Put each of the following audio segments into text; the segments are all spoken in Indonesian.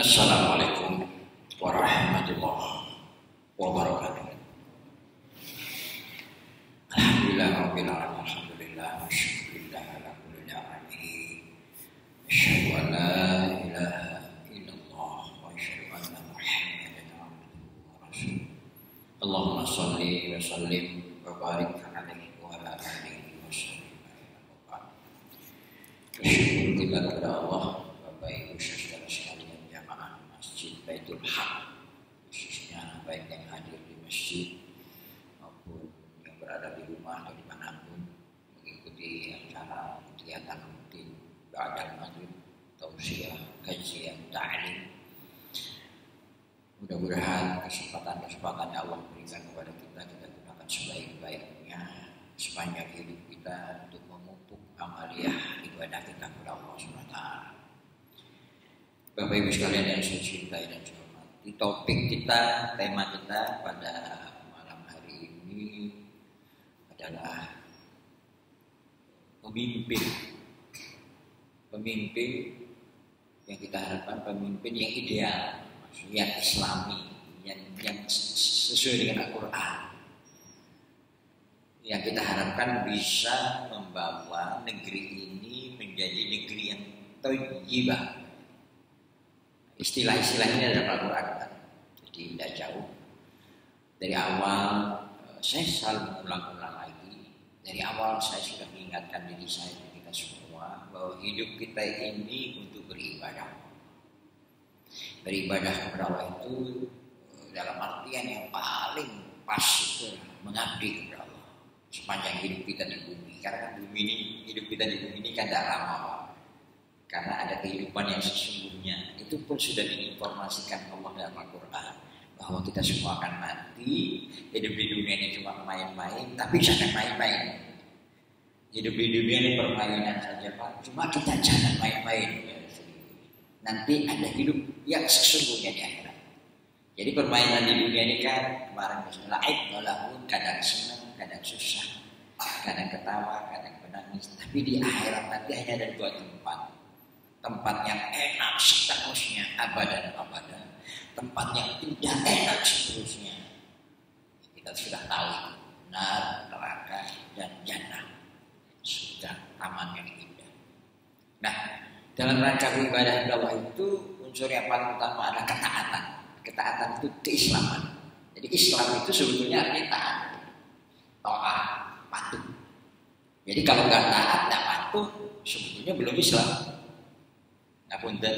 Assalamualaikum warahmatullahi wabarakatuh. Alhamdulillah rabbil alamin. Alhamdulillah wa syukurillah ala kulli ni'amihi. Asyhadu an la ilaha illallah wa asyhadu anna Muhammadan abduhu wa rasuluh. Allahumma shalli wa sallim wa barik alaihi wa ala alihi wa sahbihi. Bersyukur kita kepada Allah, Bapak Ibu saudara sekalian jamaah Masjid Baitul Haq, khususnya baik yang hadir di masjid maupun yang berada di rumah atau dimanapun mengikuti acara kegiatan rutin ba'dal maghrib, tausiah, kajian, ta'lim. Mudah-mudahan kesempatan yang Allah berikan kepada kita gunakan sebaik-baiknya sepanjang hidup kita untuk memupuk amaliyah ibadah kita kepada Allah SWT. Bapak Ibu sekalian yang saya cintai dan saya hormati, topik kita, tema kita pada malam hari ini adalah pemimpin yang kita harapkan pemimpin yang ideal, yang islami, yang sesuai dengan Al-Quran, yang kita harapkan bisa membawa negeri ini menjadi negeri yang thayyibah. Istilah-istilah ini adalah Al-Quran, jadi tidak jauh. Dari awal saya selalu mengulang-ulang lagi. Dari awal saya sudah mengingatkan diri saya dan kita semua bahwa hidup kita ini untuk beribadah. Beribadah kepada Allah itu dalam artian yang paling pas itu mengabdi kepada Allah sepanjang hidup kita di bumi. Karena bumi ini, hidup kita di bumi ini kan tidak lama, Pak. Karena ada kehidupan yang sesungguhnya. Itu pun sudah diinformasikan Allah dalam Al-Quran bahwa kita semua akan mati. Hidup di dunia ini cuma main-main, tapi jangan main-main. Hidup di dunia ini permainan saja, Pak. Cuma kita jangan main-main. Nanti ada hidup yang sesungguhnya di akhirat. Jadi permainan di dunia ini kan kemarin misalnya kadang senang, kadang susah, kadang ketawa, kadang menangis. Tapi di akhirat nanti hanya ada dua tempat yang enak seterusnya abadan, tempat yang tidak enak seterusnya. Kita sudah tahu neraka dan jannah, sudah taman yang indah. Nah, dalam rangka beribadah kepada Allah itu unsur yang paling utama adalah ketaatan. Ketaatan itu keislaman. Jadi Islam itu sebetulnya artinya taat, taat, patuh. Jadi kalau nggak taat, nggak patuh, sebetulnya belum Islam. Ngapunten,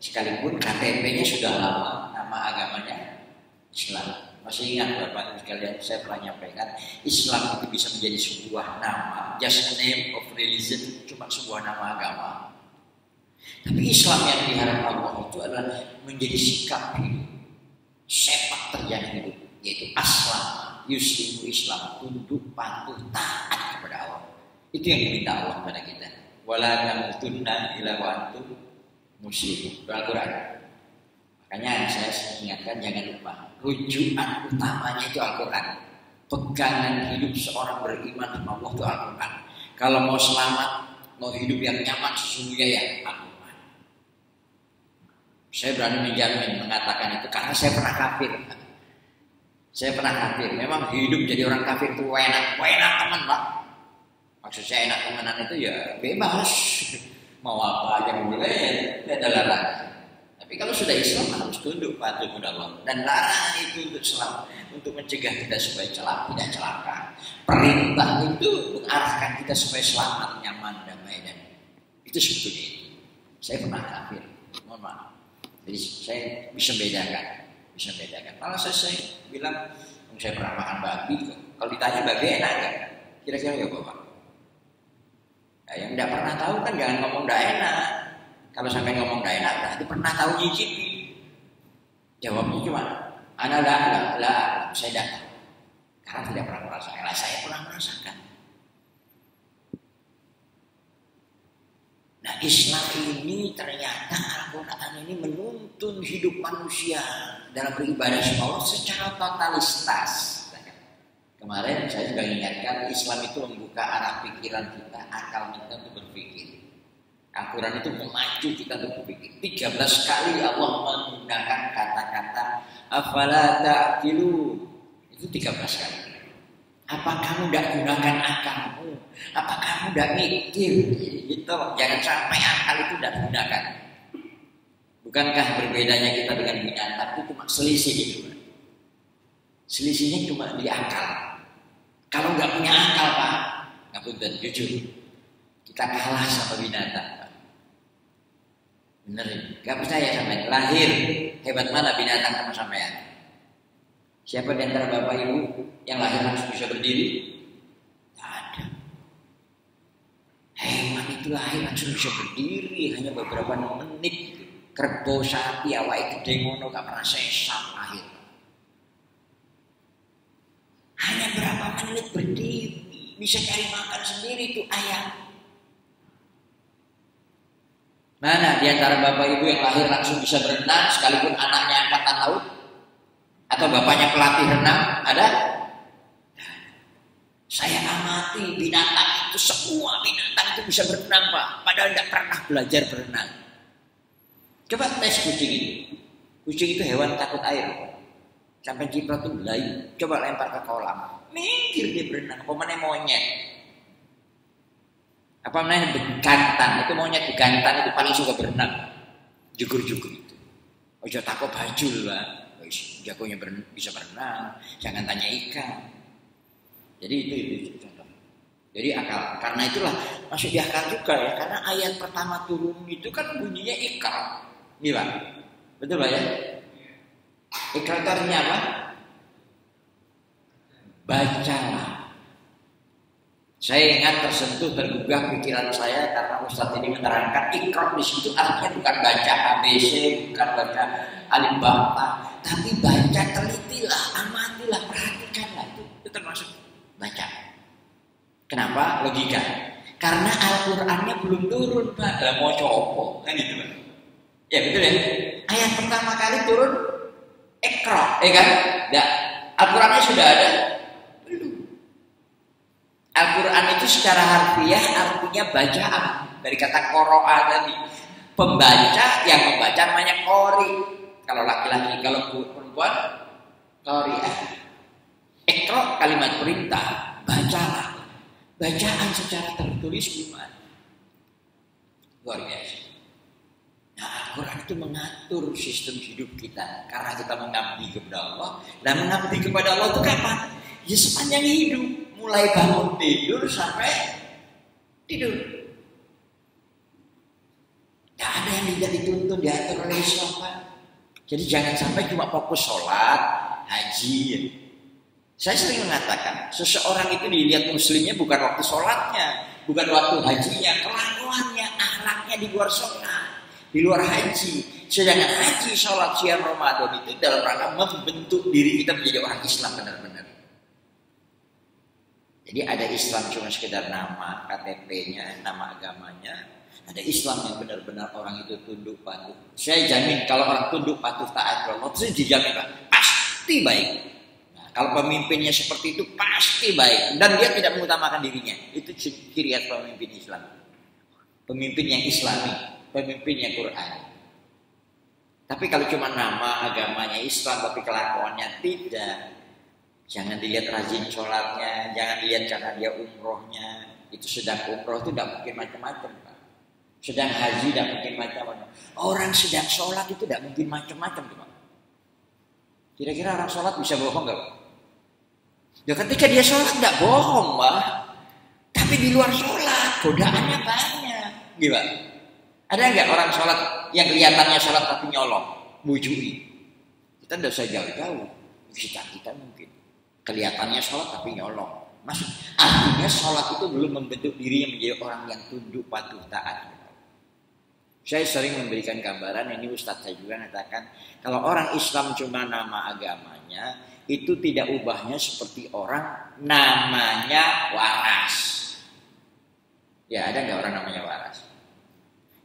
sekalipun KTP-nya sudah lama, nama agamanya Islam. Masih ingat Bapak sekalian, saya pernah nyampaikan, Islam itu bisa menjadi sebuah nama, just a name of religion, cuma sebuah nama agama. Tapi Islam yang diharapkan Allah itu adalah menjadi sikap hidup, sepak terjang hidup, yaitu aslam, yuslimu Islam, tunduk patuh taat kepada Allah. Itu yang diminta Allah kepada kita. Wala tamutunna illa wa antum muslimun. Al-Quran. Makanya saya ingatkan, jangan lupa rujukan utamanya itu Al-Quran. Pegangan hidup seorang beriman sama Allah itu Al-Quran. Kalau mau selamat, mau hidup yang nyaman sesungguhnya ya Al-Quran. Saya berani menjamin mengatakan itu karena saya pernah kafir. Memang hidup jadi orang kafir itu enak teman, Pak. Maksud saya enak temenan itu ya bebas. Mau apa aja boleh, tidak ada larangan. Tapi kalau sudah Islam harus tunduk patuh kepada Allah. Dan larangan itu untuk selamat, untuk mencegah kita supaya tidak celaka. Perintah itu mengarahkan kita supaya selamat, nyaman, damai, dan itu sebetulnya itu. Saya pernah kafir, mohon maaf. Jadi saya bisa bedakan. Kalau saya bilang, saya pernah makan babi. Kalau ditanya babi enak kan? Kira-kira ya Bapak. Nah, yang tidak pernah tahu kan jangan ngomong tidak enak. Kalau sampai ngomong tidak enak berarti pernah tahu nyicipi. Jawabnya cuma ana la saya tidak tahu. Karena tidak pernah merasakan. Saya pernah merasakan. Nah, Islam ini ternyata Al-Quran ini menuntun hidup manusia dalam beribadah sama Allah secara totalitas. Kemarin saya juga ingatkan Islam itu membuka arah pikiran kita, akal kita untuk berpikir. Al-Quran itu memacu kita untuk berpikir. 13 kali Allah menggunakan kata-kata afala ta'qilu. Itu 13 kali. Apa kamu tidak gunakan akalmu? Apa kamu tidak mikir? Gitu. Jangan sampai akal itu tidak digunakan. Bukankah berbedanya kita dengan binatang itu cuma selisih gitu? Selisihnya cuma di akal. Kalau nggak punya akal Pak, nggak punten, jujur, kita kalah sama binatang. Bener ini, gak percaya sampean. Lahir hebat mana binatang sama sampean? Siapa di antara bapak ibu yang lahir langsung bisa berdiri? Tidak ada. Hewan itu lahir langsung bisa berdiri hanya beberapa menit. Kerbau sapi awake gede ngono gak pernah sesat lahir. Hanya berapa menit berdiri, bisa cari makan sendiri itu ayam. Mana di antara bapak ibu yang lahir langsung bisa berenang sekalipun anaknya angkatan laut? Atau bapaknya pelatih renang? Ada? Saya amati binatang itu, semua binatang itu bisa berenang Pak, padahal tidak pernah belajar berenang. Coba tes kucing itu. Kucing itu hewan takut air. Sampai ciprot itu layu. Coba lempar ke kolam, minggir dia berenang. Apa mana monyet? Apa namanya bekantan, itu monyet bekantan itu paling suka berenang, jugur-jugur itu. Ojo takut bajul lah, jagonya bisa berenang, jangan tanya ikan. Jadi itu contoh. Jadi akal, karena itulah masuk di akal juga ya, karena ayat pertama turun itu kan bunyinya ikrar, nih Pak, betul Pak ya? Ikrar itu artinya apa? Bacalah. Saya ingat tersentuh tergugah pikiran saya karena Ustadz ini menerangkan ikrar di situ artinya bukan baca ABC, bukan baca alif bata, tapi baca, telitilah, amatilah, perhatikanlah, itu termasuk baca. Kenapa? Logika. Karena Al-Qur'annya belum turun Pak, dalam mau coba kan gitu Pak. Ya betul ya. Ayat pertama kali turun ikrar, kan? Nah, Al-Qur'annya sudah ada. Al-Quran itu secara harfiah artinya bacaan. Dari kata qoro'a tadi, pembaca, yang membaca namanya qori. Kalau laki-laki, kalau perempuan qori'ah. Iqra kalimat perintah, bacalah. Bacaan secara tertulis gimana? Luar biasa. Nah, Al-Quran itu mengatur sistem hidup kita karena kita mengabdi kepada Allah. Dan mengabdi kepada Allah itu kapan? Ya sepanjang hidup. Mulai bangun tidur sampai tidur. Tidak ada yang tidak dituntun, diatur oleh Islam Pak. Jadi jangan sampai cuma fokus sholat, haji. Saya sering mengatakan, seseorang itu dilihat muslimnya bukan waktu sholatnya, bukan waktu hajinya, kelakuannya, akhlaknya di luar sholat, di luar haji. Sedangkan haji, sholat, siam Ramadan itu dalam rangka membentuk diri kita menjadi orang Islam benar-benar. Jadi ada Islam cuma sekedar nama, KTP-nya, nama agamanya. Ada Islam yang benar-benar orang itu tunduk patuh. Saya jamin kalau orang tunduk patuh taat Allah, itu dijamin Pak, pasti baik. Nah, kalau pemimpinnya seperti itu pasti baik dan dia tidak mengutamakan dirinya. Itu ciri khas pemimpin Islam. Pemimpin yang Islami, pemimpin yang Quran. Tapi kalau cuma nama agamanya Islam tapi kelakuannya tidak. Jangan dilihat rajin sholatnya, jangan dilihat cara dia umrohnya. Itu sedang umroh itu tidak mungkin macam-macam Pak. Sedang haji tidak mungkin macam-macam. Orang sedang sholat itu tidak mungkin macam-macam Pak. Kira-kira orang sholat bisa bohong nggak Pak? Ya ketika dia sholat tidak bohong Pak. Tapi di luar sholat godaannya banyak. Gimana? Ada nggak orang sholat yang kelihatannya sholat tapi nyolong, bujui? Kita tidak usah jauh-jauh. Kita mungkin. Kelihatannya sholat tapi nyolong. Maksud, artinya sholat itu belum membentuk dirinya menjadi orang yang tunduk patuh taat. Saya sering memberikan gambaran, ini Ustadz saya juga mengatakan, kalau orang Islam cuma nama agamanya, itu tidak ubahnya seperti orang namanya waras. Ya ada nggak orang namanya waras?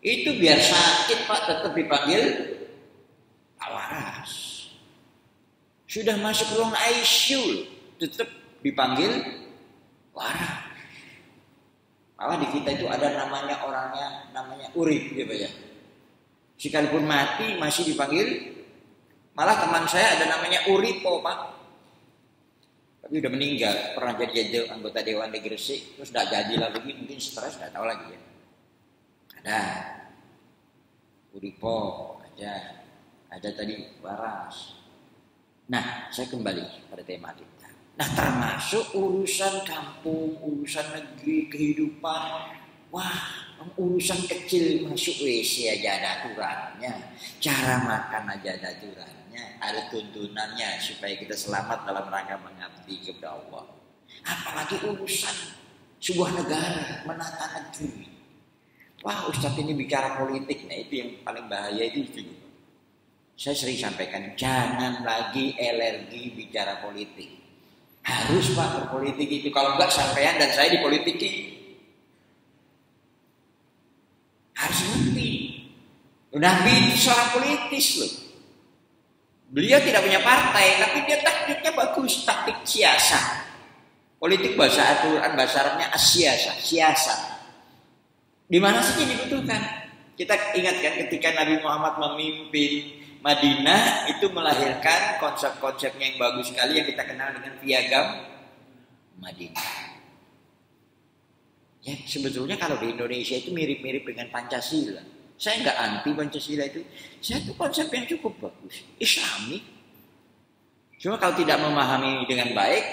Itu biar sakit Pak tetap dipanggil Pak Waras. Sudah masuk ruang ICU tetap dipanggil waras. Malah di kita itu ada namanya orangnya, namanya urip ya Pak ya. Sekalipun mati masih dipanggil. Malah teman saya ada namanya Uripo Pak. Tapi udah meninggal, pernah jadi anggota Dewan di Gresik, terus tidak jadi lagi, mungkin stres, tidak tahu lagi ya. Ada Uripo, ada tadi Waras. Nah, saya kembali pada tema kita. Nah, termasuk urusan kampung, urusan negeri, kehidupan. Wah, urusan kecil masuk WC aja ada aturannya. Cara makan aja ada aturannya. Ada tuntunannya supaya kita selamat dalam rangka mengabdi kepada Allah. Apalagi urusan sebuah negara, menata negeri. Wah, Ustadz ini bicara politik. Nah, itu yang paling bahaya itu juga. Saya sering sampaikan, jangan lagi alergi bicara politik. Harus Pak berpolitik itu. Kalau enggak sampean dan saya dipolitiki. Harus ngerti. Nabi itu seorang politis loh. Beliau tidak punya partai, tapi dia taktiknya bagus, taktik siasat. Politik bahasa aturan, bahasa Arabnya siasat. Di mana saja dibutuhkan. Kita ingatkan ketika Nabi Muhammad memimpin Madinah itu melahirkan konsep-konsepnya yang bagus sekali yang kita kenal dengan piagam Madinah. Ya sebetulnya kalau di Indonesia itu mirip-mirip dengan Pancasila. Saya nggak anti Pancasila itu. Saya itu konsep yang cukup bagus, Islami. Cuma kalau tidak memahami dengan baik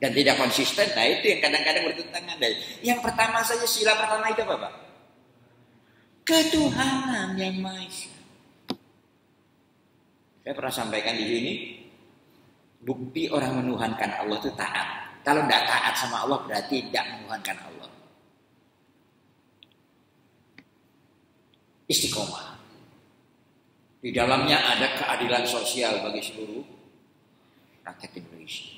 dan tidak konsisten, nah itu yang kadang-kadang bertentangan. Yang pertama saja sila pertama itu apa Pak? Ketuhanan yang Maha Esa. Saya pernah sampaikan di sini, bukti orang menuhankan Allah itu taat. Kalau tidak taat sama Allah berarti tidak menuhankan Allah. Istiqomah. Di dalamnya ada keadilan sosial bagi seluruh rakyat Indonesia.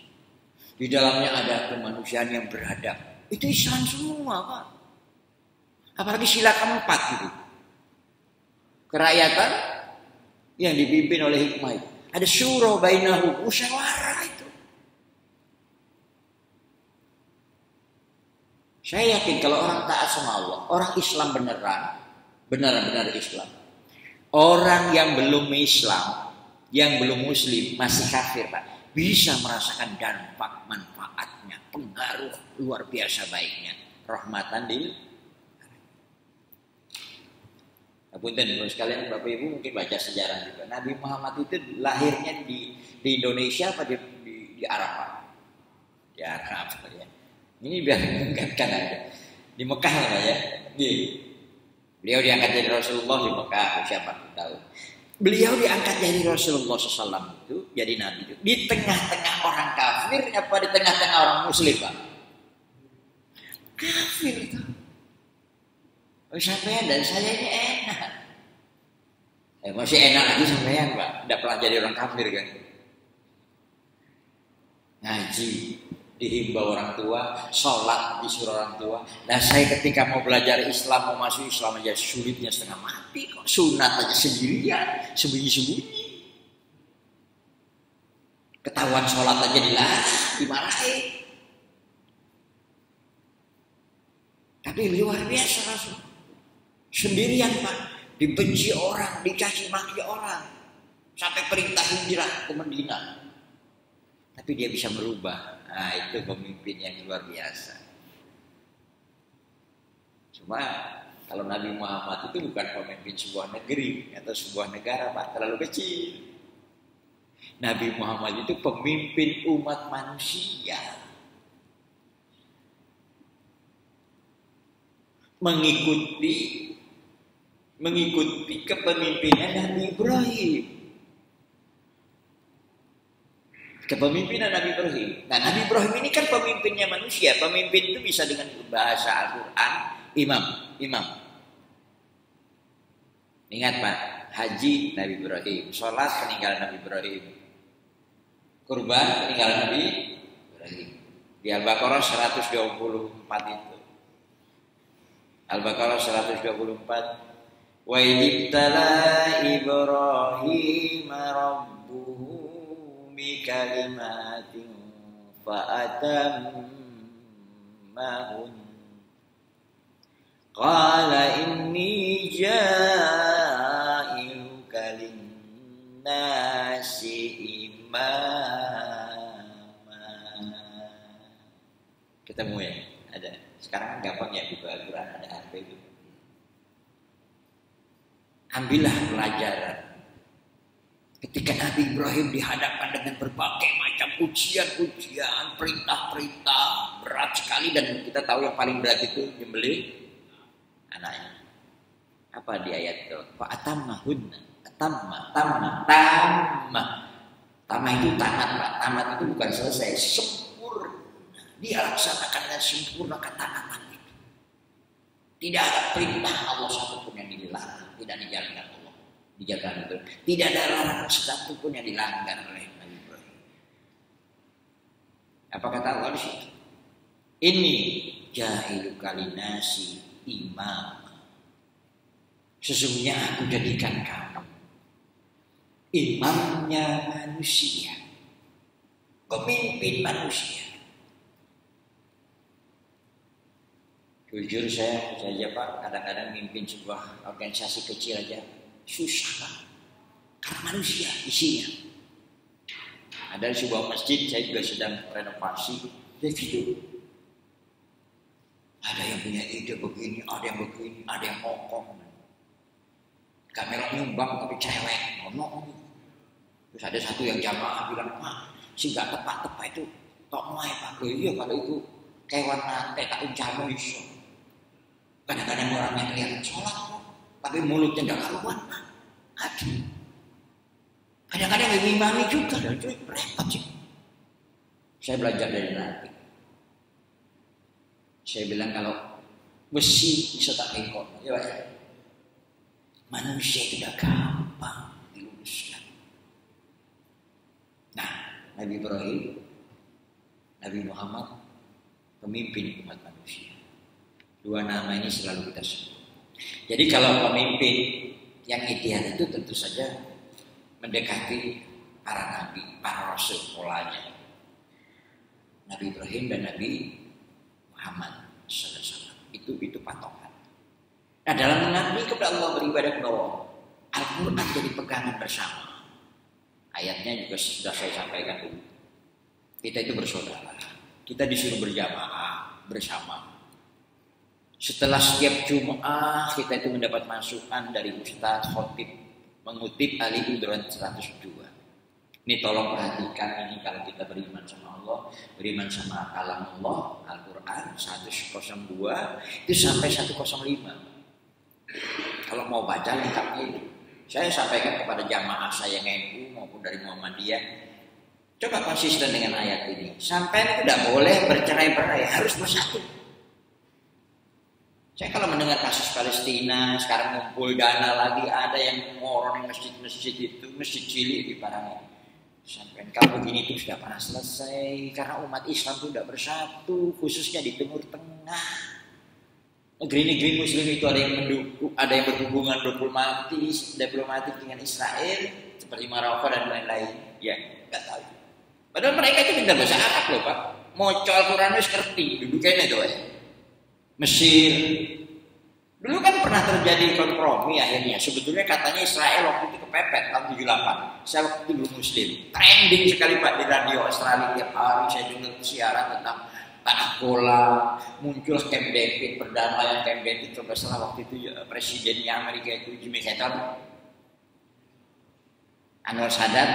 Di dalamnya ada kemanusiaan yang beradab. Itu Islam semua Pak. Apalagi sila keempat gitu. Kerakyatan yang dipimpin oleh hikmah itu. Ada syura bainahum, musyawarah itu. Saya yakin kalau orang taat sama Allah, orang Islam benar-benar Islam. Orang yang belum Islam, yang belum Muslim, masih kafir Pak, bisa merasakan dampak manfaatnya, pengaruh luar biasa baiknya. Rahmatan lil Punten sekalian Bapak Ibu mungkin baca sejarah juga. Nabi Muhammad itu lahirnya di Indonesia apa di Arab? Di Arab ya. Ini biar mengingatkan aja. Di Mekah lah ya. Beliau diangkat jadi Rasulullah di Mekah, siapa tahu. Beliau diangkat jadi Rasulullah SAW itu jadi Nabi itu di tengah-tengah orang kafir apa di tengah-tengah orang Muslim Pak? Kafir itu. Sampean dan saya ini enak. Masih enak lagi sampean Pak. Tidak pernah jadi orang kafir kan. Ngaji dihimbau orang tua, sholat disuruh orang tua. Nah saya ketika mau belajar Islam, mau masuk Islam aja sulitnya setengah mati kok. Sunat aja sendirian, sembunyi-sembunyi. Ketahuan sholat aja dimarahin. Tapi luar biasa Rasul. Sendirian Pak, dibenci orang, dicaci maki orang, sampai perintah hijrah ke Madinah. Tapi dia bisa merubah. Nah itu pemimpin yang luar biasa. Cuma kalau Nabi Muhammad itu bukan pemimpin sebuah negeri atau sebuah negara Pak, terlalu kecil. Nabi Muhammad itu pemimpin umat manusia. Mengikuti kepemimpinan Nabi Ibrahim. Kepemimpinan Nabi Ibrahim. Nah Nabi Ibrahim ini kan pemimpinnya manusia. Pemimpin itu bisa dengan bahasa Al-Quran. Imam. Ingat Pak, haji Nabi Ibrahim, sholat peninggalan Nabi Ibrahim, kurban peninggalan Nabi Ibrahim. Di Al-Baqarah 124 itu. Al-Baqarah 124. Wa idibtala Ibrahim rabbuhu bi kalimatin fa atammahun. Qala inni ja'iluka linnasi imama. Ketemu ya? Ada. Sekarang gampang ya buka Al-Quran, ada HP itu. Ambillah pelajaran. Ketika Nabi Ibrahim dihadapkan dengan berbagai macam ujian-ujian, perintah-perintah berat sekali, dan kita tahu yang paling berat itu nyembelih anaknya. Apa di ayat itu? Fa atammahunna. Tamah itu tamat, Pak. Tamat itu bukan selesai, sempurna. Dia laksanakan dengan sempurna ketaatan itu. Tidak ada perintah Allah satupun yang dilarang, tidak dijalankan Allah. Dijalankan itu. Tidak ada larangan satupun yang dilanggar oleh Nabi Ibrahim. Apa kata Allah di situ? Ini jahiluka linnasi imam. Sesungguhnya aku jadikan kamu imamnya manusia, pemimpin manusia. Jujur saya Pak, kadang-kadang mimpin sebuah organisasi kecil aja susah Pak, karena manusia isinya. Ada sebuah masjid, saya juga sedang renovasi, begitu. Ada yang punya ide begini, ada yang begini, ada yang ngokong. Kamera nyumbang tapi cewek, ngomong. Terus ada satu yang jamaah bilang, Pak, si gak tepat-tepat itu tok mai Pak. Iya kalau itu kewan nanti tak uncama iso. Kadang-kadang orangnya kelihatan sholat kok, tapi mulutnya gak karuan Pak. Aduh. Kadang-kadang yang imami juga, dan itu repot sih. Saya belajar dari Nabi. Saya bilang kalau besi bisa tak bengkok, ya Pak ya. Manusia tidak gampang diluruskan. Nah, Nabi Ibrahim, Nabi Muhammad, pemimpin umat manusia. Dua nama ini selalu kita sebut. Jadi kalau pemimpin yang ideal itu tentu saja mendekati para nabi, para rasul polanya. Nabi Ibrahim dan Nabi Muhammad SAW. Itu patokan. Nah, dalam mengabdi kepada Allah, beribadah kepada Allah, Al-Quran jadi pegangan bersama. Ayatnya juga sudah saya sampaikan dulu. Kita itu bersaudara. Kita disuruh berjamaah bersama. Setelah setiap Jum'ah kita itu mendapat masukan dari Ustaz Khotib mengutip Ali Imran 102. Ini tolong perhatikan, ini kalau kita beriman sama Allah, beriman sama kalam Allah, Al-Quran 102 itu sampai 105. Kalau mau baca lengkapnya itu, saya sampaikan kepada jamaah saya NU maupun dari Muhammadiyah, coba konsisten dengan ayat ini. Sampai tidak boleh bercerai-berai, harus bersatu. Saya kalau mendengar kasus Palestina, sekarang ngumpul dana lagi, ada yang ngorong masjid-masjid itu, masjid cilik di Parangit. Sampai kalau begini itu sudah pernah selesai, karena umat Islam itu tidak bersatu, khususnya di Timur Tengah. Negeri-negeri Muslim itu ada yang mendukung, ada yang berhubungan diplomatik dengan Israel, seperti Maroko dan lain-lain. Ya, nggak tahu. Padahal mereka itu pintar bahasa Arab loh Pak. Moco Al-Quran itu ngerti, duduknya itu ya. Mesir. Dulu kan pernah terjadi kompromi akhirnya. Sebetulnya katanya Israel waktu itu kepepet tahun 78. Saya waktu itu belum Muslim. Trending sekali Pak di radio Australia tiap hari saya dengar siaran tentang tanah bola, muncul Camp David, perdamaian Camp David. Coba salah waktu itu presidennya Amerika itu Jimmy Carter, Anwar Sadat.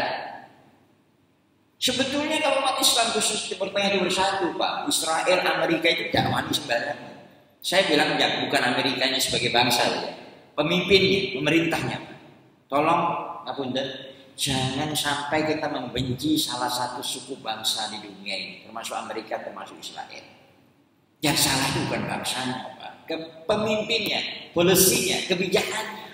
Sebetulnya kalau umat Islam khusus Timur Tengah itu bersatu Pak, Israel, Amerika itu tidak wani sembarangan. Saya bilang bukan Amerikanya sebagai bangsa, ya. Pemimpinnya, pemerintahnya. Tolong, ngapunten, jangan sampai kita membenci salah satu suku bangsa di dunia ini, termasuk Amerika, termasuk Israel. Yang salah itu bukan bangsanya, Pak. Pemimpinnya, polisinya, kebijakannya.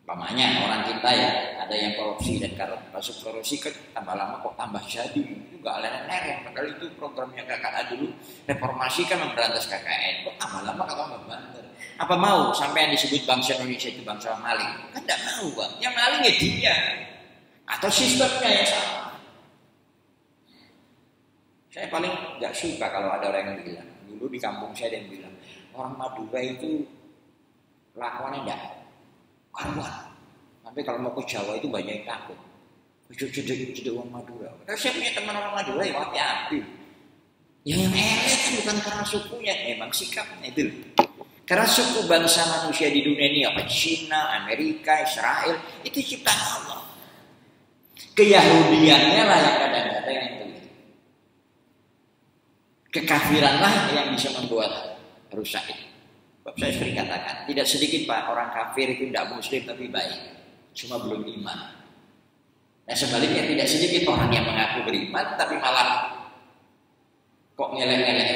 Umpamanya orang kita ya, ada yang korupsi dan kalau masuk korupsi kan tambah lama kok tambah jadi, itu gak lereng-lereng. Padahal itu programnya KKN dulu, reformasi kan memberantas KKN, kok tambah lama kalau membantu. Apa mau sampai yang disebut bangsa Indonesia itu bangsa maling? Kan tidak mau Bang, yang maling ya dia atau sistemnya yang salah. Saya paling gak suka kalau ada orang yang bilang, dulu Dulu di kampung saya ada yang bilang, orang Madura itu lakuannya enggak karuan. Sampai kalau mau ke Jawa itu banyak yang takut. Jadi orang Madura. Karena saya punya teman orang Madura yang api-api. Yang elek kan bukan karena sukunya, memang sikapnya itu. Karena suku bangsa manusia di dunia ini apa? Cina, Amerika, Israel itu ciptaan Allah. Keyahudiannya lah yang kadang-kadang yang begitu. Kekafiranlah yang bisa membuat rusak itu. Saya sering katakan, tidak sedikit Pak orang kafir itu tidak muslim tapi baik, cuma belum iman. Nah sebaliknya tidak sedikit orang yang mengaku beriman tapi malah kok ngelek-ngelek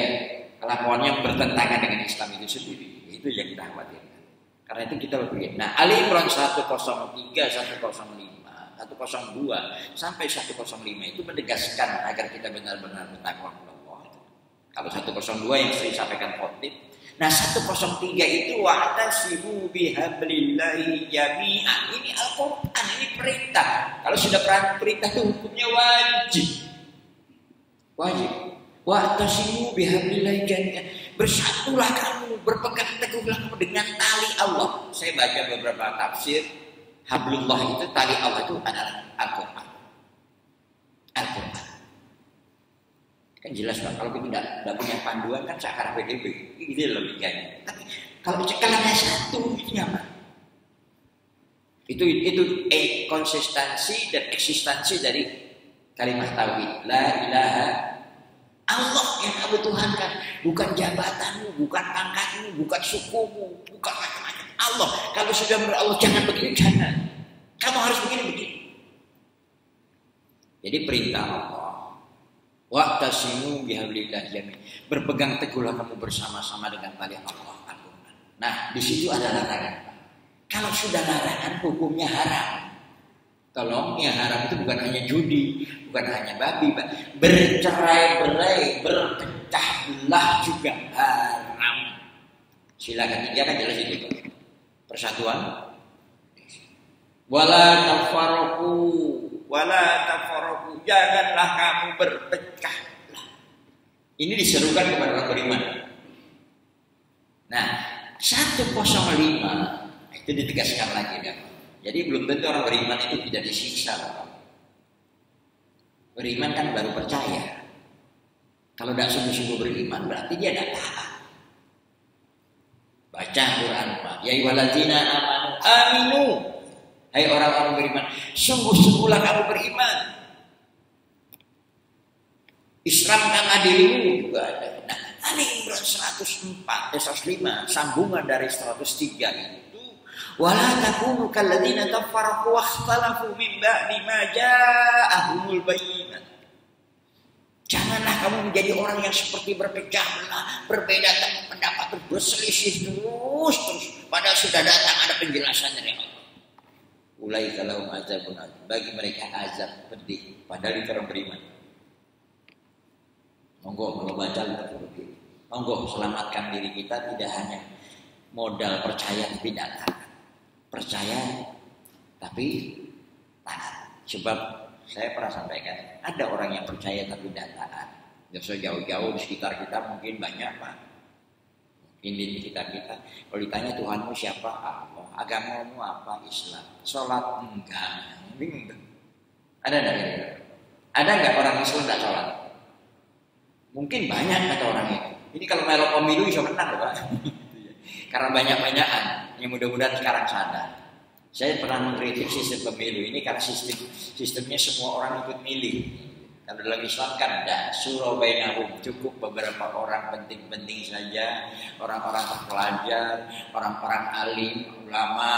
kelakuannya bertentangan dengan Islam itu sendiri. Itu yang kita khawatirkan. Karena itu kita lebih. Nah Ali Imran 103, 105, 102 sampai 105 itu menegaskan agar kita benar-benar bertakwa kepada Allah. Kalau 102 yang sering sampaikan khotib. Nah 103 itu wa'tasimu bihablillahi jami'an. Ini Al-Quran, ini perintah. Kalau sudah perintah itu hukumnya wajib. Wajib. Wa'tasimu bihablillahi jami'an. Bersatulah kamu, berpegang teguhlah kamu dengan tali Allah. Saya baca beberapa tafsir. Hablullah itu, tali Allah itu adalah Al-Quran. Al-Quran. Kan jelas Pak, kalau kita tidak punya panduan kan sakar PDB, itu logikanya. Tapi kalau cekalnya satu, itu nyaman. Itu konsistensi dan eksistensi dari kalimat tauhid. La ilaha Allah yang kamu tuhankan, bukan jabatanmu, bukan pangkatmu, bukan sukumu, bukan macam-macam. Allah, kalau sudah Allah jangan begini, jangan. Kamu harus begini. Jadi perintah Allah. Wa'tasimu bihablillah jami'an. Berpegang teguhlah kamu bersama-sama dengan tali Allah. Nah, di situ ada larangan. Kalau sudah larangan, hukumnya haram. Tolong, yang haram itu bukan hanya judi, bukan hanya babi, bercerai-berai, berpecah belah juga haram. Silakan, dia kan jelas itu. Persatuan. Wala tafarraqu, janganlah kamu berpecah belah. Ini diserukan kepada orang beriman. Nah, 105 itu ditegaskan lagi kan. Jadi belum tentu orang beriman itu tidak disiksa. Beriman kan baru percaya. Kalau tidak sungguh-sungguh beriman berarti dia tidak taat. Baca Quran Pak. Ya ayyuhalladzina aminu. Hai orang-orang beriman, sungguh-sungguhlah kamu beriman. Islam kan adilmu juga ada. Nah, Ali Imran 105 sambungan dari 103 itu. Wala takunu kalladzina tafarraqu wakhtalafu min ba'di ma ja'ahumul bayyinat. Janganlah kamu menjadi orang yang seperti berpecah belah, berbeda pendapat, berselisih terus. Padahal sudah datang ada penjelasan dari Allah. Ulaika lahum azabun azim. Bagi mereka azab pedih. Padahal itu orang beriman. Monggo kalau baca seperti itu. Monggo selamatkan diri kita tidak hanya modal percaya tapi tidak taat. Percaya tapi taat. Sebab saya pernah sampaikan ada orang yang percaya tapi tidak taat. Gak usah jauh-jauh di sekitar kita mungkin banyak Pak. Mungkin di sekitar kita. Kalau ditanya Tuhanmu siapa? Allah. Agamamu apa? Islam. Sholat enggak. Bingung. Ada enggak? Ada enggak orang Islam enggak sholat? Mungkin banyak kata orang itu. Ini kalau melok pemilu bisa menang Pak. Karena banyak-banyakan. Yang mudah-mudahan sekarang sadar. Saya pernah mengkritik sistem pemilu ini karena sistemnya semua orang ikut milih. Kalau dalam Islam kan ada surah bainahum, cukup beberapa orang penting-penting saja, orang-orang terpelajar, orang-orang alim, ulama,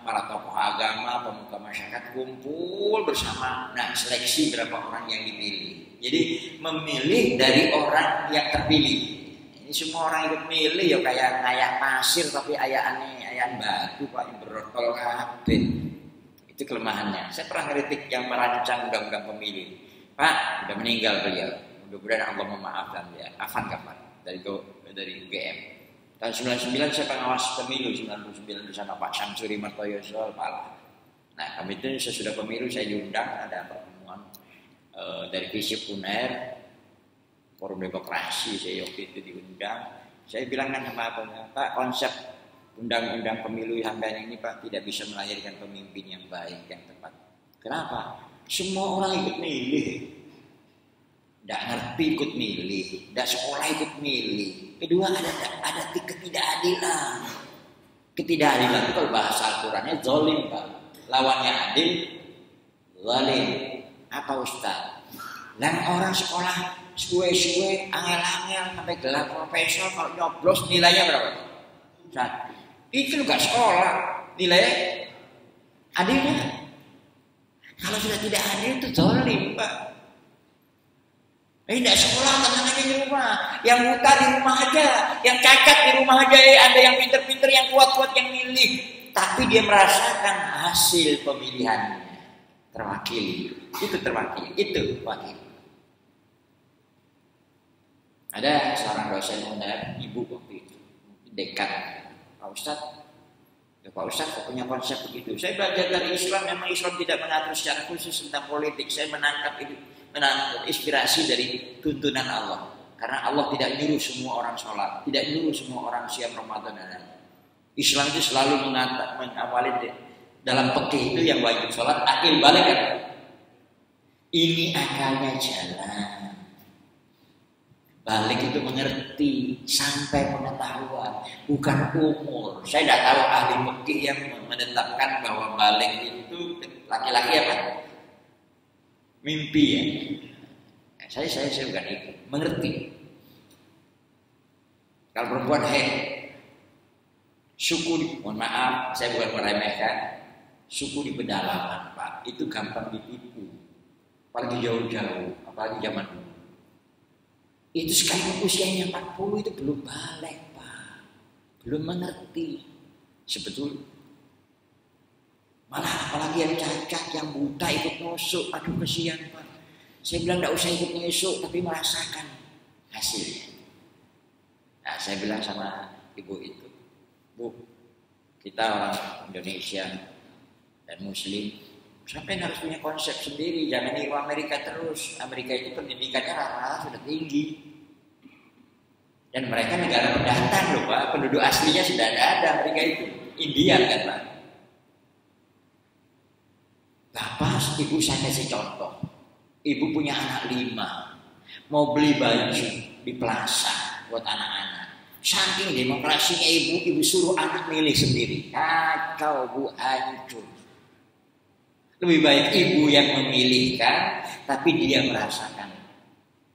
para tokoh agama, pemuka masyarakat kumpul bersama. Nah, seleksi berapa orang yang dipilih. Jadi memilih dari orang yang terpilih. Ini semua orang ikut milih ya kayak ngayak pasir tapi ayaan batu Pak yang berotol kabeh. Itu kelemahannya. Saya pernah ngeritik yang merancang undang-undang pemilu. Pak, sudah meninggal beliau. Mudah-mudahan Allah memaafkan dia. Afan kapan? Dari UGM. Tahun 99 saya pengawas pemilu 99 bersama Pak Syamsuri Martoyoso Pala. Nah, kami itu sesudah pemilu saya diundang ada pertemuan dari Visip UNER, Forum Demokrasi saya waktu itu diundang. Saya bilang kan sama Pak, konsep undang-undang pemilu sampean ini Pak tidak bisa melahirkan pemimpin yang baik, yang tepat. Kenapa? Semua orang ikut milih. Tidak ngerti ikut milih, tidak sekolah ikut milih. Kedua ada ketidakadilan. Ketidakadilan itu kalau bahasa Al-Qurannya zolim Pak. Lawannya adil, zalim. Apa Ustaz? Dan orang sekolah suwe-suwe, angel-angel sampai gelar profesor, kalau nyoblos nilainya berapa? 1. Itu juga sekolah, nilainya adil ya? Kalau sudah tidak adil itu zolim Pak. Tidak sekolah, tenang aja di rumah. Yang buta di rumah aja, yang cacat di rumah aja. Ada yang pinter-pinter, yang kuat-kuat, yang milih. Tapi dia merasakan hasil pemilihannya terwakili. Itu terwakili, itu wakil. Ada seorang dosen undang ibu waktu itu, dekan, Pak Ustadz. Ya Pak Ustadz kok punya konsep begitu? Saya belajar dari Islam, memang Islam tidak mengatur secara khusus tentang politik. Saya menangkap inspirasi dari tuntunan Allah. Karena Allah tidak nyuruh semua orang sholat, tidak nyuruh semua orang siam Ramadan. Islam itu selalu mengawali dalam fikih itu yang wajib sholat, akil balik kan? Ini akalnya jalan. Balik itu mengerti sampai pengetahuan, bukan umur. Saya tidak tahu ahli fikih yang menetapkan bahwa balik itu laki-laki apa? Mimpi ya. Saya bukan itu. Mengerti. Kalau perempuan suku, mohon maaf, saya bukan meremehkan. Suku di pedalaman, Pak, itu gampang ditipu. Apalagi jauh-jauh, apalagi zaman dulu. Itu sekalipun usianya 40 itu belum balik Pak, belum mengerti sebetulnya. Malah apalagi yang cacat, yang buta ikut nusuk, aduh kesian Pak. Saya bilang tidak usah ikut nusuk, tapi merasakan hasilnya. Nah saya bilang sama ibu itu, Bu, kita orang Indonesia dan Muslim, sampai harus punya konsep sendiri, jangan niru Amerika terus. Amerika itu pendidikannya rata-rata sudah tinggi. Dan mereka negara pendatang loh Pak, penduduk aslinya sudah ada Amerika itu. India kan Pak. Bapak, ibu saya kasih contoh. Ibu punya anak 5, mau beli baju di plaza buat anak-anak. Saking demokrasinya ibu suruh anak milih sendiri. Kacau Bu, hancur. Lebih baik ibu yang memilihkan, tapi dia merasakan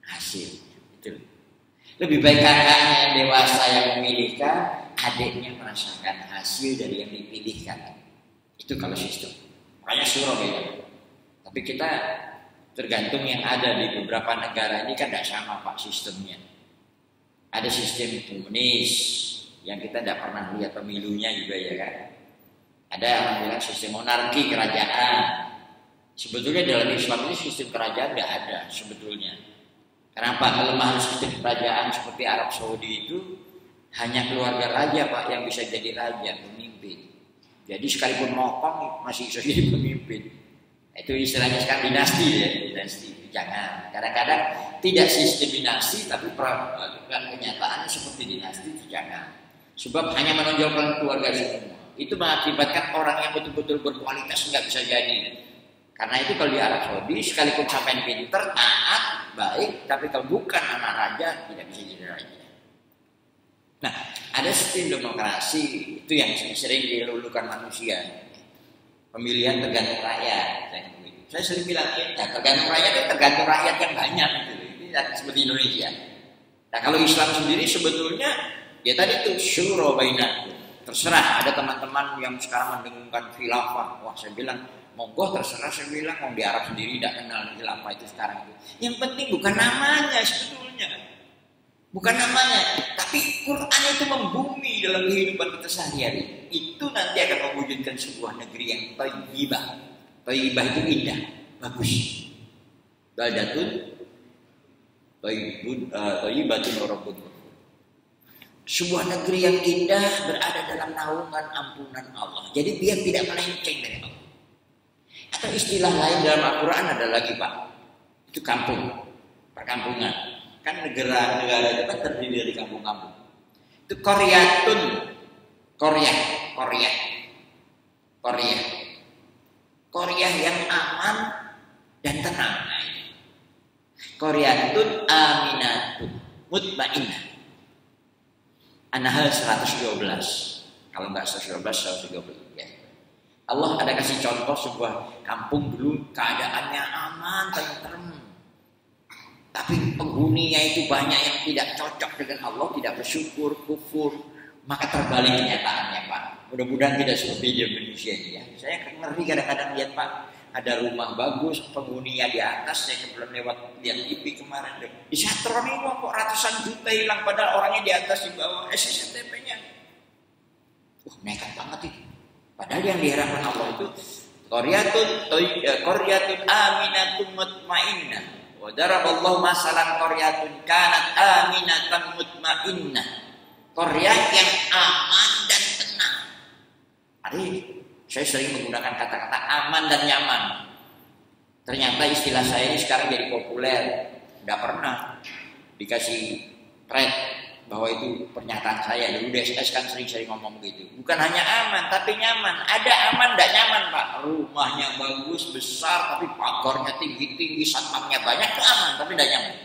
hasil. Itu. Lebih baik kakaknya yang dewasa yang memilihkan, adiknya merasakan hasil dari yang dipilihkan. Itu kalau sistem. Makanya surah beda. Tapi kita tergantung yang ada di beberapa negara ini kan tidak sama Pak sistemnya. Ada sistem komunis yang kita tidak pernah lihat pemilunya juga ya kan. Ada orang bilang sistem monarki kerajaan. Sebetulnya dalam Islam ini sistem kerajaan tidak ada sebetulnya. Kenapa? Kelemahan sistem kerajaan seperti Arab Saudi itu hanya keluarga raja Pak yang bisa jadi raja, pemimpin. Jadi sekalipun mokong masih bisa jadi pemimpin. Itu istilahnya sekarang dinasti ya, dinasti. Jangan. Kadang-kadang tidak sistem dinasti tapi kenyataannya seperti dinasti itu jangan. Sebab hanya menonjolkan keluarga semua. Itu mengakibatkan orang yang betul-betul berkualitas nggak bisa jadi. Karena itu kalau di Arab Saudi sekalipun sampai pinter, taat, baik, tapi kalau bukan anak raja tidak bisa jadi raja. Nah, ada sistem demokrasi itu yang sering dilulukan manusia. Pemilihan tergantung rakyat. Saya sering bilang ya, tergantung rakyat itu tergantung rakyat yang banyak gitu. Ini seperti Indonesia. Nah, kalau Islam sendiri sebetulnya ya tadi itu syura bainakum. Terserah, ada teman-teman yang sekarang mendengungkan khilafah. Wah, saya bilang monggo terserah, saya bilang mau di Arab sendiri tidak kenal khilafah itu sekarang itu. Yang penting bukan namanya sebetulnya. Bukan namanya, tapi Quran itu membumi dalam kehidupan kita sehari-hari. Itu nanti akan mewujudkan sebuah negeri yang thayyibah. Thayyibah itu indah, bagus. Baldatun thayyibatun rabbun. Sebuah negeri yang indah berada dalam naungan ampunan Allah. Jadi dia tidak melenceng dari Allah. Atau istilah lain dalam Al-Quran ada lagi Pak. Itu kampung, perkampungan. Kan negara itu kan terdiri dari kampung-kampung. Itu Koryatun, Korea, Korea yang aman dan tenang. Koryatun aminatun mutmainnah. An-Nahl 112. Kalau enggak 112, 113 ya. Allah ada kasih contoh sebuah kampung dulu keadaannya aman, tentrem. Tapi penghuninya itu banyak yang tidak cocok dengan Allah, tidak bersyukur, kufur. Maka terbalik kenyataannya, Pak. Mudah-mudahan tidak seperti di Indonesia ini ya. Saya ngeri kadang-kadang lihat, Pak, ada rumah bagus, penghuninya di atas. Saya belum lewat lihat TV kemarin deh. Di Satron ini kok ratusan juta hilang, padahal orangnya di atas, di bawah SSTP-nya. Nekat banget itu. Padahal yang diharapkan Allah itu Qaryatun aminatun mutmainnah. Wa daraballahu masalan qaryatun kanat aminatan mutmainnah. Qaryah yang aman dan tenang. Hari saya sering menggunakan kata-kata aman dan nyaman. Ternyata istilah saya ini sekarang jadi populer. Tidak pernah dikasih thread bahwa itu pernyataan saya. Dulu DSS kan sering-sering ngomong begitu. Bukan hanya aman, tapi nyaman. Ada aman, tidak nyaman, Pak. Rumahnya bagus, besar, tapi pagarnya tinggi-tinggi, satpamnya banyak, itu aman, tapi tidak nyaman.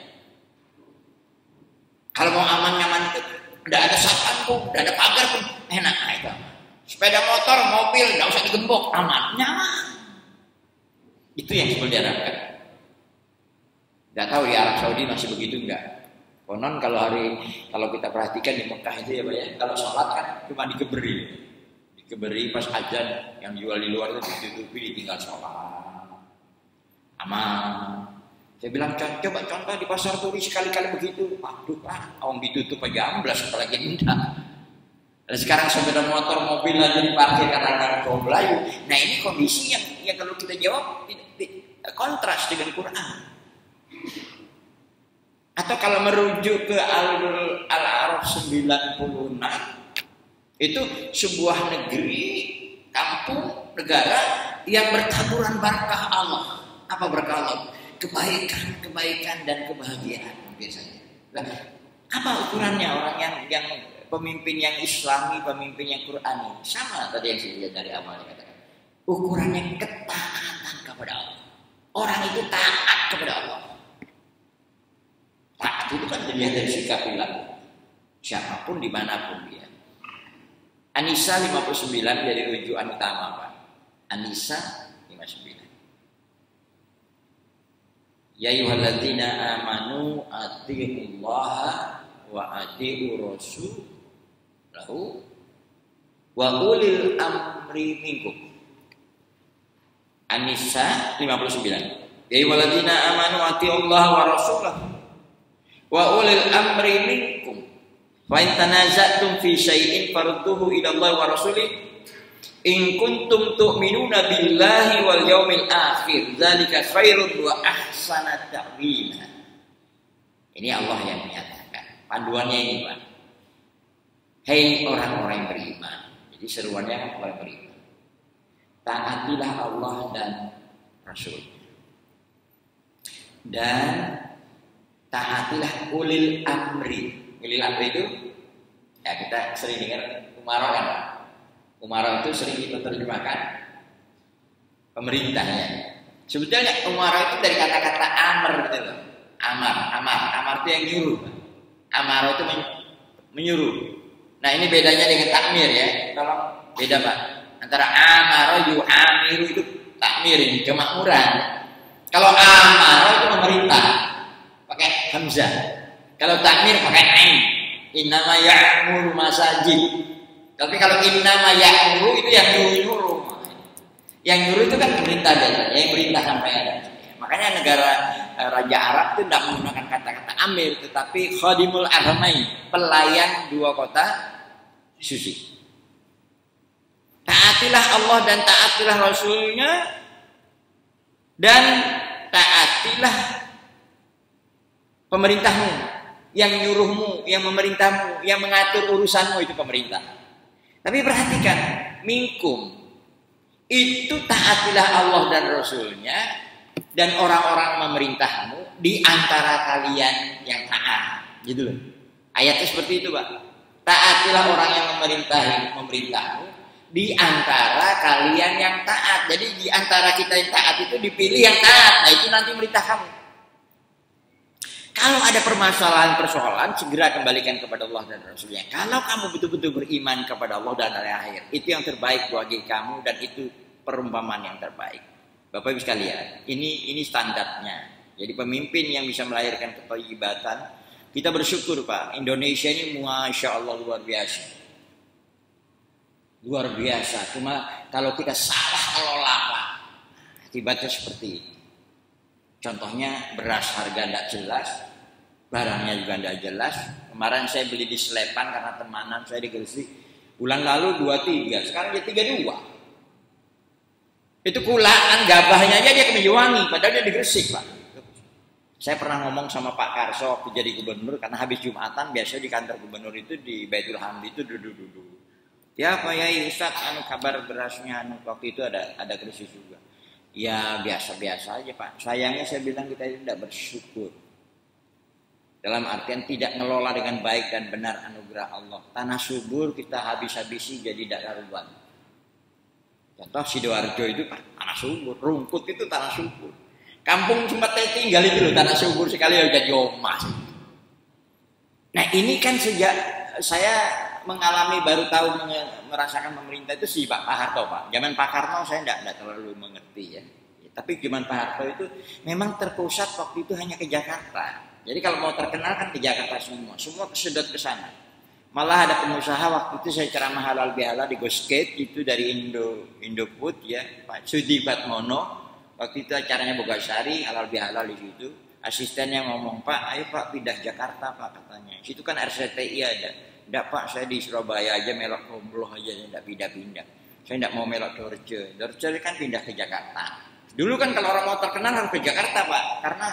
Kalau mau aman-nyaman itu, tidak ada satpam pun, tidak ada pagar pun, enak. Nah, itu aman. Sepeda motor, mobil, tidak usah digembok, aman, nyaman. Itu yang sebenarnya diharapkan. Tidak tahu di Arab Saudi masih begitu enggak? Konon kalau kita perhatikan di Mekah itu ya Pak ya, kalau sholat kan cuma dikeberi pas azan, yang jual di luar itu ditutupi, ditinggal sholat, aman. Saya bilang coba contoh di pasar turi sekali-kali begitu, waduh Pak, orang ditutup aja amblas apalagi enggak. Dan sekarang sepeda motor, mobil aja diparkir karena kaum Melayu. Nah ini kondisi yang kalau kita jawab kontras dengan Quran. Atau kalau merujuk ke Al-A'raf 96, itu sebuah negeri, kampung, negara yang bertaburan berkah Allah. Apa berkah Allah? Kebaikan dan kebahagiaan biasanya. Nah, apa ukurannya orang yang pemimpin yang Islami, pemimpin yang Qurani? Sama tadi yang saya lihat dari awalnya katakan. Ukurannya ketaatan kepada Allah. Orang itu taat kepada Allah. Taat itu kan dilihat dari sikap perilaku siapapun dimanapun dia. An-Nisa 59 dari rujukan utama Pak. An-Nisa 59. Ya ayyuhalladzina amanu atiiullaha wa atiiur rasulahu wa ulil amri minkum. An-Nisa 59. Ya ayyuhalladzina amanu atiiullaha wa rasulahu wa ulil amri minkum fa in tanaza'tum fi syai'in farudduhu ila Allah wa rasulih in kuntum tu'minuna billahi wal yaumil akhir dzalika khairun wa ahsana ta'wila. Ini Allah yang menyatakan. Panduannya ini Pak. Hei orang-orang yang beriman. Jadi seruannya orang beriman. Taatilah Allah dan Rasul. Dan taatilah ulil amri. Ulil amri itu ya kita sering dengar umarah kan. Umarah itu sering kita terjemahkan pemerintahnya. Sebetulnya umarah itu dari kata-kata amr gitu loh. Amar itu yang nyuruh. Amar itu menyuruh. Nah ini bedanya dengan takmir ya. Kalau beda Pak. Antara amar yu'amiru itu takmir ini kemakmuran. Kalau amar itu memerintah. Pakai hamzah. Kalau takmir pakai ain. Innama ya'muru masajid. Tapi kalau innama ya'muru itu yang nyuruh. Yang nyuruh itu kan pemerintah biasanya, yang perintah sampai ada. Makanya negara Raja Arab itu tidak menggunakan kata-kata amir, tetapi khadimul haramain, pelayan dua kota suci. Taatilah Allah dan taatilah Rasulnya, dan taatilah pemerintahmu, yang nyuruhmu, yang memerintahmu, yang mengatur urusanmu itu pemerintah. Tapi perhatikan, minkum itu taatilah Allah dan Rasulnya dan orang-orang memerintahmu di antara kalian yang taat. Gitu loh. Ayatnya seperti itu Pak. Taatilah orang yang memerintahmu di antara kalian yang taat. Jadi di antara kita yang taat itu dipilih yang taat. Nah itu nanti merintah kamu. Kalau ada persoalan, segera kembalikan kepada Allah dan Rasulnya. Kalau kamu betul-betul beriman kepada Allah dan hari akhir, itu yang terbaik bagi kamu dan itu perumpamaan yang terbaik. Bapak Ibu sekalian, ini standarnya. Jadi pemimpin yang bisa melahirkan kethayyibatan, kita bersyukur Pak. Indonesia ini Masya Allah luar biasa. Luar biasa. Cuma kalau kita salah kelola Pak, akibatnya seperti ini. Contohnya beras harga tidak jelas, barangnya juga tidak jelas. Kemarin saya beli di Selepan karena temanan saya di Gresik. Bulan lalu 23, sekarang dia 32. Itu kulaan gabahnya aja dia kemenjuwangi, padahal dia di Gresik Pak. Saya pernah ngomong sama Pak Karso waktu jadi gubernur, karena habis Jumatan biasanya di kantor gubernur itu di Baitul Hamdi itu duduk-duduk. Ya Pak Yai Ustaz, kabar berasnya waktu itu ada krisis juga. Ya biasa-biasa aja Pak. Sayangnya saya bilang kita itu tidak bersyukur. Dalam artian tidak ngelola dengan baik dan benar anugerah Allah. Tanah subur kita habis-habisi jadi tidak karuan. Contoh Sidoarjo itu tanah subur, Rungkut itu tanah subur. Kampung sempat saya tinggal itu loh, tanah subur sekali udah jadi emas. Nah ini kan sejak saya mengalami baru tahu merasakan pemerintah itu si Pak Harto Pak. Zaman Pak Karno saya tidak terlalu mengerti ya. Tapi zaman Pak Harto itu memang terpusat waktu itu hanya ke Jakarta. Jadi kalau mau terkenal kan ke Jakarta semua kesedot ke sana. Malah ada pengusaha waktu itu saya ceramah halal bihalal di Gosgate itu dari Indofood ya, Pak Sudi Batmono. Waktu itu acaranya Bogasari halal bihalal di situ. Asistennya ngomong, "Pak, ayo Pak pindah Jakarta Pak," katanya. Situ kan RCTI ada. "Enggak Pak, saya di Surabaya aja melok Komloh aja, enggak pindah-pindah. Saya enggak mau melok Dorce. Dorce kan pindah ke Jakarta." Dulu kan kalau orang mau terkenal harus ke Jakarta Pak, karena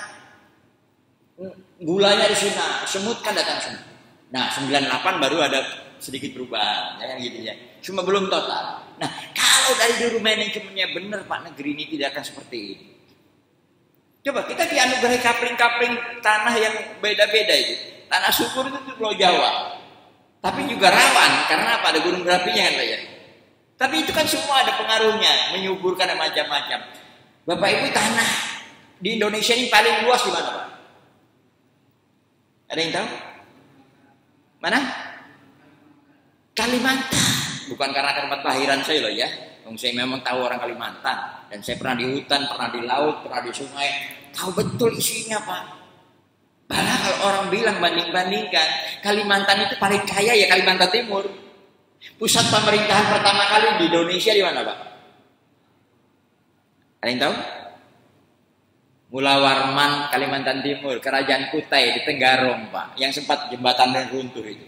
gulanya di sana, semut kan datang semut. Nah, 98 baru ada sedikit perubahan, ya kan gitu ya. Cuma belum total. Nah, kalau dari dulu manajemennya benar Pak, negeri ini tidak akan seperti ini. Coba kita dianugerahi kapling-kapling tanah yang beda-beda itu. Tanah subur itu Pulau Jawa. Tapi juga rawan, karena apa? Ada gunung berapinya kan Pak ya. Tapi itu kan semua ada pengaruhnya, menyuburkan dan macam-macam. Bapak Ibu, tanah di Indonesia ini paling luas di mana Pak? Ada yang tahu? Mana? Kalimantan. Bukan karena tempat kelahiran saya loh ya. Saya memang tahu orang Kalimantan. Dan saya pernah di hutan, pernah di laut, pernah di sungai. Tahu betul isinya Pak. Malah kalau orang bilang banding-bandingkan, Kalimantan itu paling kaya ya Kalimantan Timur. Pusat pemerintahan pertama kali di Indonesia di mana Pak? Ada yang tahu? Mula Warman, Kalimantan Timur, Kerajaan Kutai di Tenggarong Pak, yang sempat jembatan dan runtuh itu.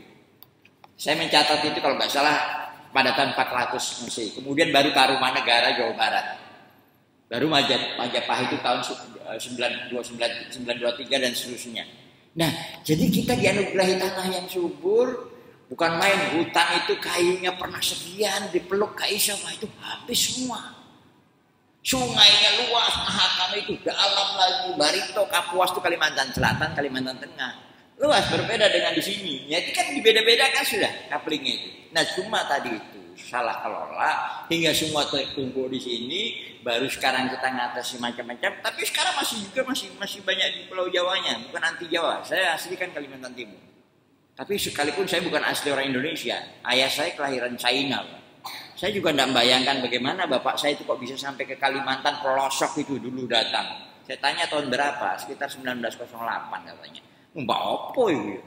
Saya mencatat itu kalau nggak salah pada tahun 400 Masehi. Kemudian baru Tarumanegara Jawa Barat. Baru Majapahit itu tahun 923 dan seterusnya. Nah, jadi kita dianugerahi tanah yang subur, bukan main. Hutan itu kayunya pernah sekian, dipeluk Kaisar itu habis semua. Sungainya luas, Mahakam itu dalam lagi, Barito, Kapuas itu Kalimantan Selatan, Kalimantan Tengah. Luas, berbeda dengan di sini. Jadi kan dibeda-beda kan sudah kaplingnya itu. Nah cuma tadi itu salah kelola hingga semua terkumpul di sini. Baru sekarang kita ngatasi macam-macam. Tapi sekarang masih banyak di Pulau Jawanya, bukan anti Jawa. Saya asli kan Kalimantan Timur. Tapi sekalipun saya bukan asli orang Indonesia, ayah saya kelahiran China. Saya juga tidak membayangkan bagaimana bapak saya itu kok bisa sampai ke Kalimantan pelosok itu dulu datang. Saya tanya tahun berapa? Sekitar 1908 katanya. Mbak opo itu?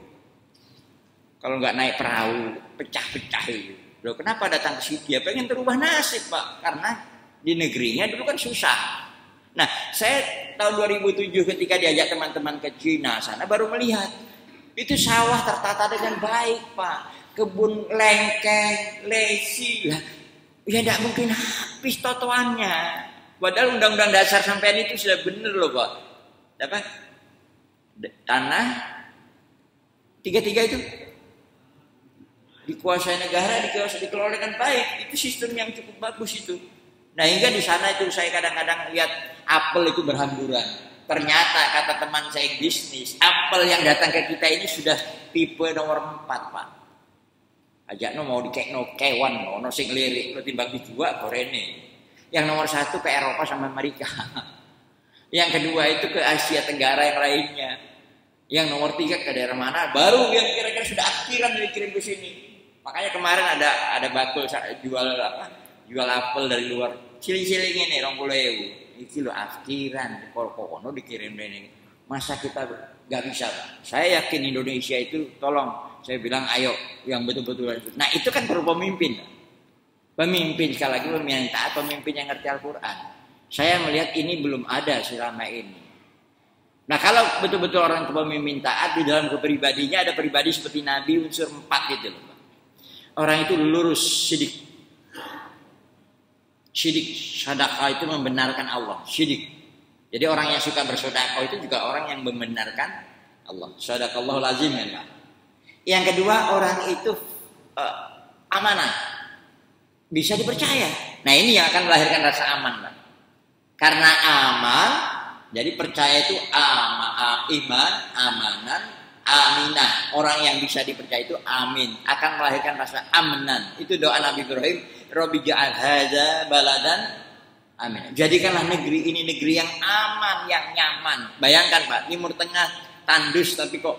Kalau nggak naik perahu, pecah-pecah itu. Loh, kenapa datang ke situ? Ya pengen terubah nasib Pak. Karena di negerinya dulu kan susah. Nah, saya tahun 2007 ketika diajak teman-teman ke Cina sana baru melihat. Itu sawah tertata dengan baik Pak. Kebun lengkeng, lesi. Ya tidak mungkin habis totoannya. Padahal undang-undang dasar sampean itu sudah benar loh Pak. Apa? Tanah tiga-tiga itu dikuasai negara, dikelola dengan baik. Itu sistem yang cukup bagus itu. Nah hingga di sana itu saya kadang-kadang lihat apel itu berhamburan. Ternyata kata teman saya bisnis, apel yang datang ke kita ini sudah tipe nomor 4 Pak. Ajakno mau dikekno kewan, ono sing lirik lo timbang dijual gorene. Yang nomor 1 ke Eropa sama Amerika. Yang kedua itu ke Asia Tenggara yang lainnya. Yang nomor 3 ke daerah mana? Baru yang kira-kira sudah akhiran dikirim ke sini. Makanya kemarin ada bakul jual apa? Jual apel dari luar. Ciling-ciling ini 20.000. Iki lo akhiran kono dikirim dari. Masa kita nggak bisa? Saya yakin Indonesia itu tolong. Saya bilang ayo yang betul-betul. Nah itu kan perlu pemimpin. Pemimpin sekali lagi pemimpin yang taat, pemimpin yang ngerti Al-Quran. Saya melihat ini belum ada selama ini. Nah kalau betul-betul orang pemimpin taat di dalam kepribadinya ada pribadi seperti Nabi unsur 4 gitu loh. Orang itu lurus, sidik, sedekah itu membenarkan Allah, sidik. Jadi orang yang suka bersedekah itu juga orang yang membenarkan Allah. Sadaqallahul azim ya. Yang kedua orang itu amanah. Bisa dipercaya. Nah ini yang akan melahirkan rasa aman. Pak. Karena aman, jadi percaya itu iman, amanan, aminah. Orang yang bisa dipercaya itu amin. Akan melahirkan rasa amanan. Itu doa Nabi Ibrahim. Rabbi ja'al hadza baladan amin. Jadikanlah negeri ini negeri yang aman, yang nyaman. Bayangkan Pak, Timur Tengah tandus tapi kok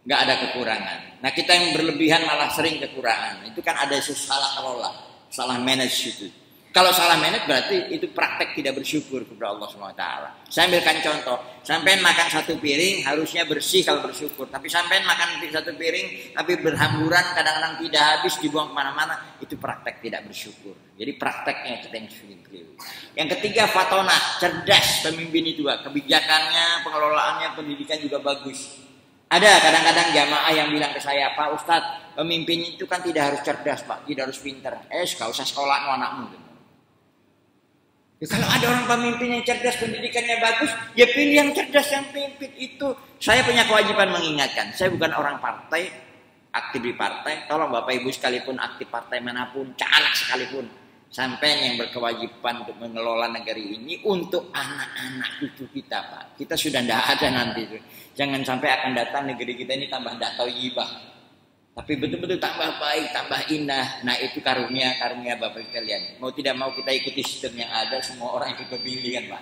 nggak ada kekurangan. Nah kita yang berlebihan malah sering kekurangan. Itu kan ada salah kelola. Salah manage itu. Kalau salah manage berarti itu praktek tidak bersyukur kepada Allah SWT. Saya ambilkan contoh. Sampai makan 1 piring harusnya bersih kalau bersyukur. Tapi sampai makan 1 piring tapi berhamburan kadang-kadang tidak habis dibuang kemana-mana. Itu praktek tidak bersyukur. Jadi prakteknya kita yang keliru. Yang ketiga fatona, cerdas pemimpin itu. Kebijakannya, pengelolaannya, pendidikan juga bagus. Ada kadang-kadang jamaah yang bilang ke saya, Pak Ustadz, pemimpin itu kan tidak harus cerdas Pak, tidak harus pintar. Gak usah sekolah anakmu. Ya, kalau ada orang pemimpin yang cerdas, pendidikannya bagus, ya pilih yang cerdas, yang pimpin itu. Saya punya kewajiban mengingatkan, saya bukan orang partai, aktif di partai. Tolong Bapak Ibu sekalipun aktif partai manapun, caleg sekalipun, sampai yang berkewajiban untuk mengelola negeri ini untuk anak-anak cucu kita Pak. Kita sudah tidak ada nanti itu. Jangan sampai akan datang negeri kita ini tambah tidak thayyibah. Tapi betul-betul tambah baik, tambah indah. Nah itu karunia Bapak kalian. Mau tidak mau kita ikuti sistem yang ada, semua orang ikut pemilihan Pak.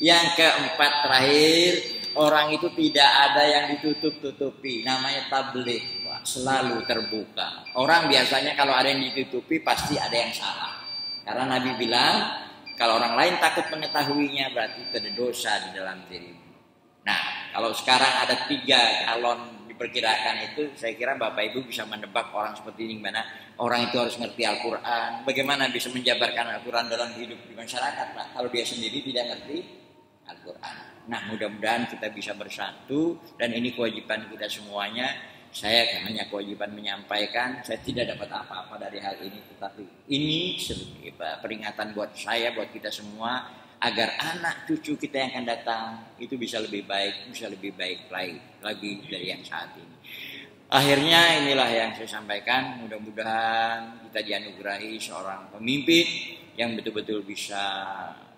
Yang keempat terakhir, orang itu tidak ada yang ditutup-tutupi. Namanya tabligh Pak, selalu terbuka. Orang biasanya kalau ada yang ditutupi pasti ada yang salah. Karena Nabi bilang, kalau orang lain takut mengetahuinya berarti itu ada dosa di dalam diri. Nah, kalau sekarang ada 3 calon diperkirakan itu, saya kira Bapak Ibu bisa menebak orang seperti ini, mana orang itu harus ngerti Al-Quran, bagaimana bisa menjabarkan Al-Quran dalam hidup di masyarakat, Pak, kalau dia sendiri tidak ngerti Al-Quran. Nah, mudah-mudahan kita bisa bersatu, dan ini kewajiban kita semuanya. Saya hanya kewajiban menyampaikan, saya tidak dapat apa-apa dari hal ini, tetapi ini peringatan buat saya, buat kita semua, agar anak cucu kita yang akan datang itu bisa lebih baik lagi dari yang saat ini. Akhirnya inilah yang saya sampaikan. Mudah-mudahan kita dianugerahi seorang pemimpin yang betul-betul bisa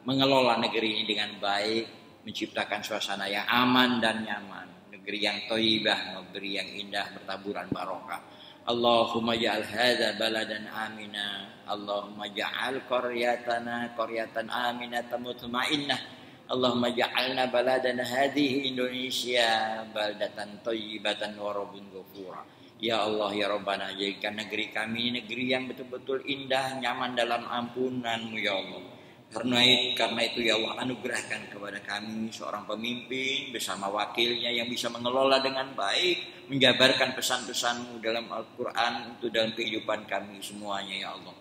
mengelola negeri ini dengan baik, menciptakan suasana yang aman dan nyaman, negeri yang thayyibah, negeri yang indah bertaburan barokah. Allahumma ja'al hadza baladan amina. Allahumma ja'al qaryatana qaryatan aminatan mutmainnah. Allahumma ja'alna baladana hadhihi Indonesia baldatan thayyibatan wa rabbun ghafura. Ya Allah ya Rabbana, jadikan negeri kami negeri yang betul-betul indah, nyaman dalam ampunan-Mu ya Allah. Karena itu ya Allah, anugerahkan kepada kami seorang pemimpin bersama wakilnya yang bisa mengelola dengan baik, menjabarkan pesan-pesan-Mu dalam Al-Quran untuk dalam kehidupan kami semuanya ya Allah.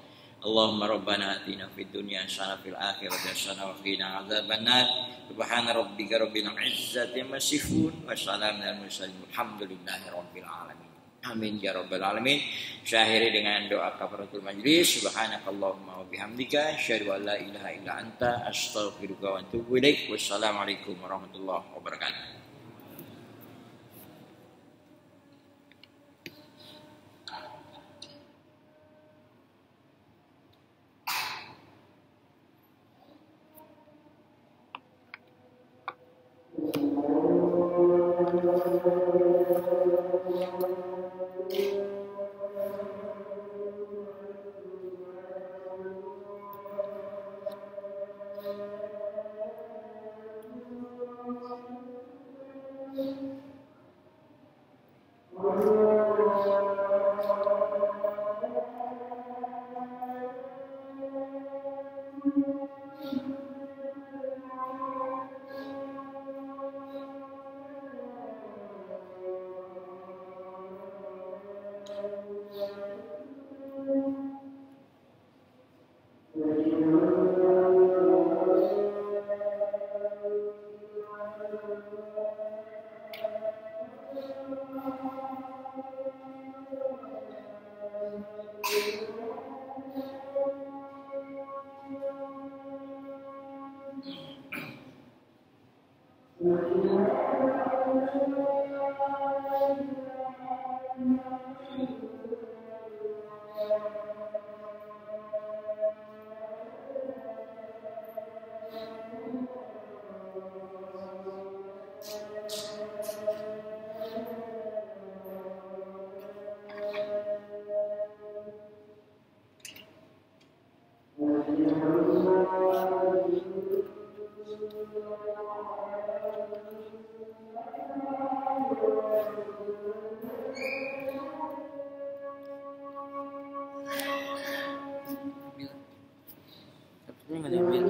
Allahumma rabbana atina fid dunya hasanah fil akhirati hasanah wa qina adzabannar. Subhana rabbika rabbil izzati amma yasifun wa salamun alal mursalin walhamdulillahi rabbil alamin. Amin ya rabbal alamin. Saya akhiri dengan doa kafaratul majlis. Subhanakallahumma wa bihamdika asyhadu an la ilaha illa anta astaghfiruka wa atubu ilaik. Wassalamualaikum warahmatullahi wabarakatuh. Ini nggak diambil.